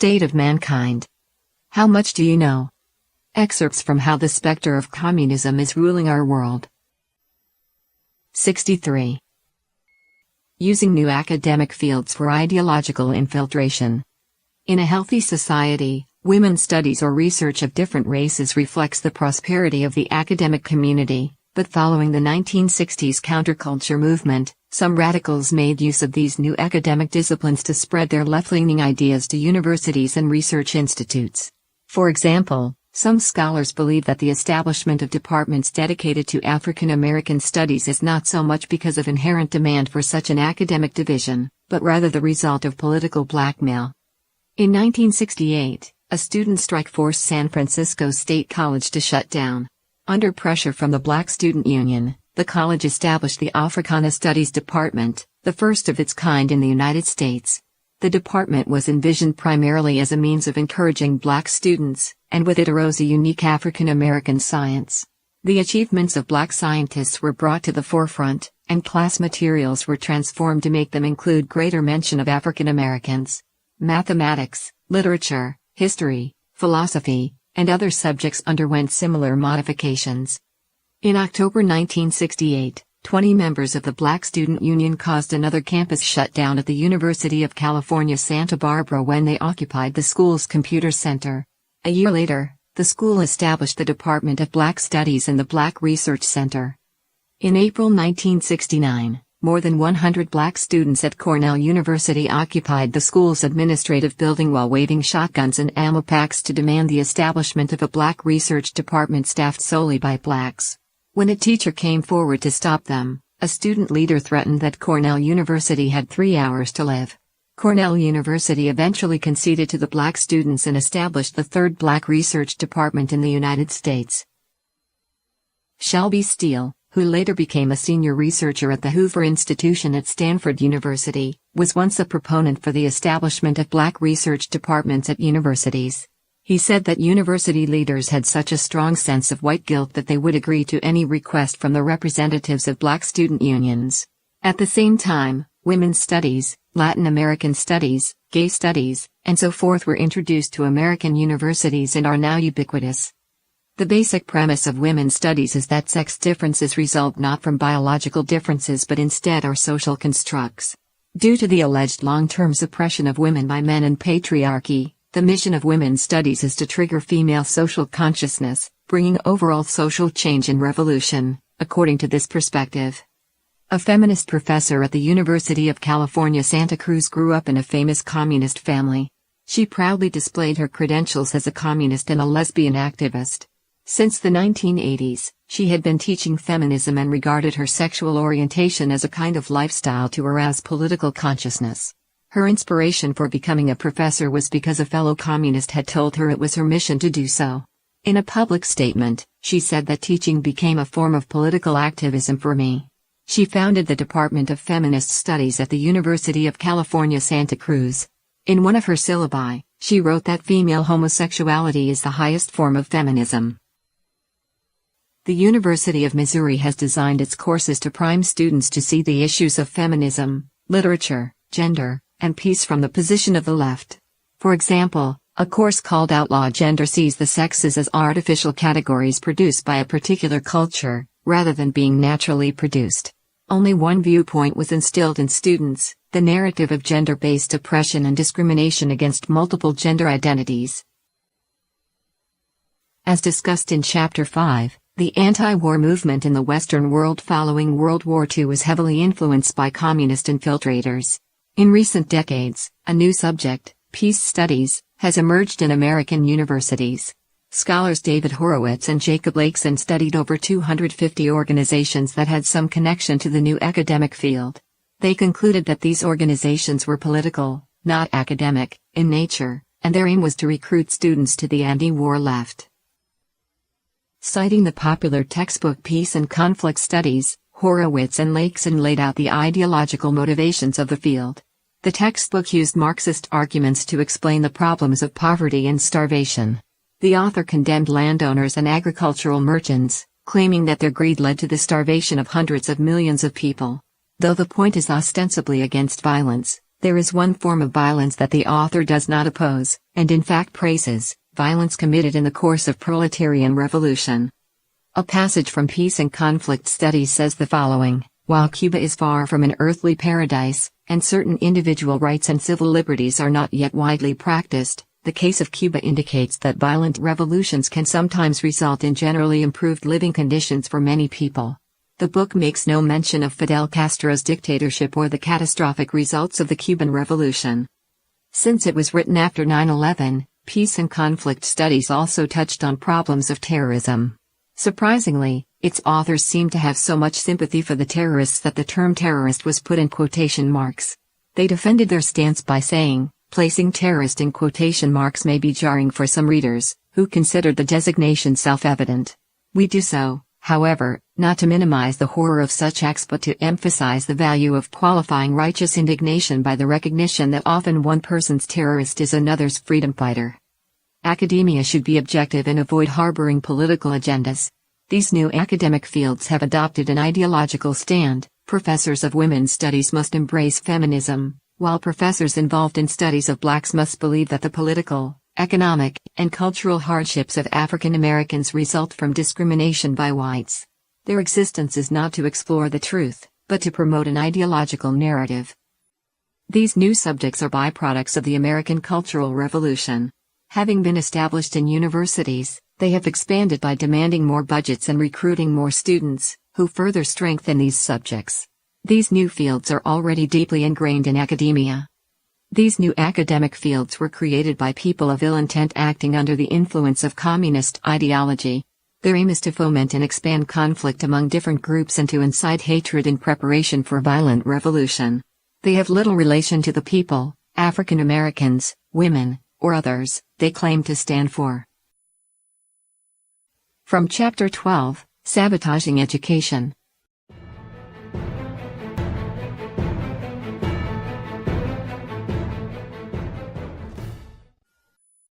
State of Mankind. How much do you know? Excerpts from How the Spectre of Communism is Ruling Our World. 63. Using new academic fields for ideological infiltration. In a healthy society, women's studies or research of different races reflects the prosperity of the academic community, but following the 1960s counterculture movement, some radicals made use of these new academic disciplines to spread their left-leaning ideas to universities and research institutes. For example, some scholars believe that the establishment of departments dedicated to African American studies is not so much because of inherent demand for such an academic division, but rather the result of political blackmail. In 1968, a student strike forced San Francisco State College to shut down. Under pressure from the Black Student Union, the college established the Africana Studies Department, the first of its kind in the United States. The department was envisioned primarily as a means of encouraging black students, and with it arose a unique African American science. The achievements of black scientists were brought to the forefront, and class materials were transformed to make them include greater mention of African Americans. Mathematics, literature, history, philosophy, and other subjects underwent similar modifications. In October 1968, 20 members of the Black Student Union caused another campus shutdown at the University of California, Santa Barbara when they occupied the school's computer center. A year later, the school established the Department of Black Studies and the Black Research Center. In April 1969, more than 100 black students at Cornell University occupied the school's administrative building while waving shotguns and ammo packs to demand the establishment of a black research department staffed solely by blacks. When a teacher came forward to stop them, a student leader threatened that Cornell University had 3 hours to live. Cornell University eventually conceded to the black students and established the third black research department in the United States. Shelby Steele, who later became a senior researcher at the Hoover Institution at Stanford University, was once a proponent for the establishment of black research departments at universities. He said that university leaders had such a strong sense of white guilt that they would agree to any request from the representatives of black student unions. At the same time, women's studies, Latin American studies, gay studies, and so forth were introduced to American universities and are now ubiquitous. The basic premise of women's studies is that sex differences result not from biological differences but instead are social constructs. Due to the alleged long-term suppression of women by men and patriarchy, the mission of women's studies is to trigger female social consciousness, bringing overall social change and revolution, according to this perspective. A feminist professor at the University of California, Santa Cruz grew up in a famous communist family. She proudly displayed her credentials as a communist and a lesbian activist. Since the 1980s, she had been teaching feminism and regarded her sexual orientation as a kind of lifestyle to arouse political consciousness. Her inspiration for becoming a professor was because a fellow communist had told her it was her mission to do so. In a public statement, she said that teaching became a form of political activism for me. She founded the Department of Feminist Studies at the University of California, Santa Cruz. In one of her syllabi, she wrote that female homosexuality is the highest form of feminism. The University of Missouri has designed its courses to prime students to see the issues of feminism, literature, gender, and peace from the position of the left. For example, a course called Outlaw Gender sees the sexes as artificial categories produced by a particular culture, rather than being naturally produced. Only one viewpoint was instilled in students, the narrative of gender-based oppression and discrimination against multiple gender identities. As discussed in Chapter 5, the anti-war movement in the Western world following World War II was heavily influenced by communist infiltrators. In recent decades, a new subject, peace studies, has emerged in American universities. Scholars David Horowitz and Jacob Lakeson studied over 250 organizations that had some connection to the new academic field. They concluded that these organizations were political, not academic, in nature, and their aim was to recruit students to the anti-war left. Citing the popular textbook Peace and Conflict Studies, Horowitz and Lakeson laid out the ideological motivations of the field. The textbook used Marxist arguments to explain the problems of poverty and starvation. The author condemned landowners and agricultural merchants, claiming that their greed led to the starvation of hundreds of millions of people. Though the point is ostensibly against violence, There is one form of violence that the author does not oppose, and in fact praises: violence committed in the course of proletarian revolution. A passage from Peace and Conflict Studies says the following: while Cuba is far from an earthly paradise, and certain individual rights and civil liberties are not yet widely practiced, the case of Cuba indicates that violent revolutions can sometimes result in generally improved living conditions for many people. The book makes no mention of Fidel Castro's dictatorship or the catastrophic results of the Cuban Revolution. Since it was written after 9/11, Peace and Conflict Studies also touched on problems of terrorism. Surprisingly, its authors seem to have so much sympathy for the terrorists that the term terrorist was put in quotation marks. They defended their stance by saying, placing terrorist in quotation marks may be jarring for some readers, who considered the designation self-evident. We do so, however, not to minimize the horror of such acts but to emphasize the value of qualifying righteous indignation by the recognition that often one person's terrorist is another's freedom fighter. Academia should be objective and avoid harboring political agendas. These new academic fields have adopted an ideological stand. Professors of women's studies must embrace feminism, while professors involved in studies of blacks must believe that the political, economic, and cultural hardships of African Americans result from discrimination by whites. Their existence is not to explore the truth, but to promote an ideological narrative. These new subjects are byproducts of the American Cultural Revolution. Having been established in universities, they have expanded by demanding more budgets and recruiting more students, who further strengthen these subjects. These new fields are already deeply ingrained in academia. These new academic fields were created by people of ill intent acting under the influence of communist ideology. Their aim is to foment and expand conflict among different groups and to incite hatred in preparation for violent revolution. They have little relation to the people, African Americans, women, or others, they claim to stand for. From Chapter 12, Sabotaging Education.